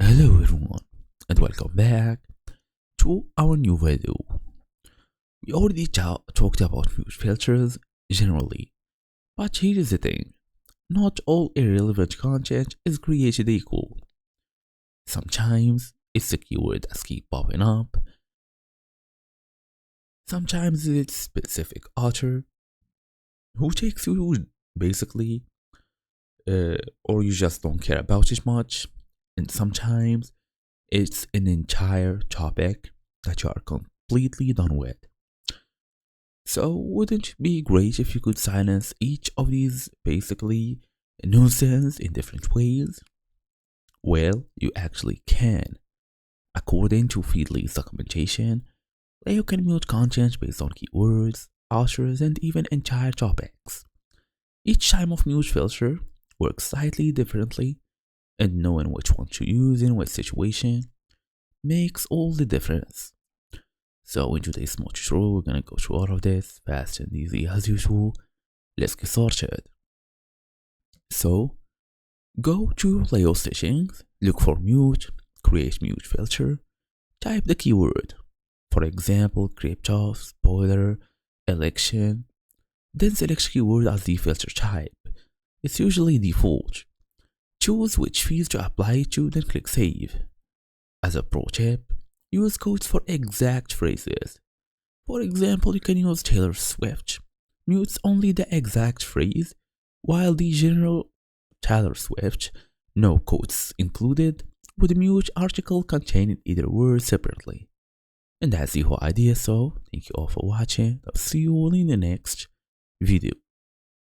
Hello everyone and welcome back to our new video. We already talked about mute filters generally, but here is the thing. Not all irrelevant content is created equal. Sometimes it's a keyword that keep popping up. Sometimes it's specific author who takes you basically, or you just don't care about it much. And sometimes it's an entire topic that you are completely done with. So, wouldn't it be great if you could silence each of these basically nuisance in different ways? Well, you actually can. According to Feedly's documentation, you can mute content based on keywords, authors, and even entire topics. Each time of mute filter works slightly differently, and knowing which one to use in what situation makes all the difference. So in today's small tutorial, we're gonna go through all of this fast and easy as usual. Let's get started. So go to layout settings, look for mute, create mute filter, type the keyword. For example, crypto, spoiler, election, then select keyword as the filter type. It's usually default. Choose which fields to apply it to, then click save. As a pro tip, use codes for exact phrases. For example, you can use Taylor Swift. Mutes only the exact phrase, while the general Taylor Swift, no quotes included, would mute article containing either word separately. And that's the whole idea, so thank you all for watching. I'll see you all in the next video.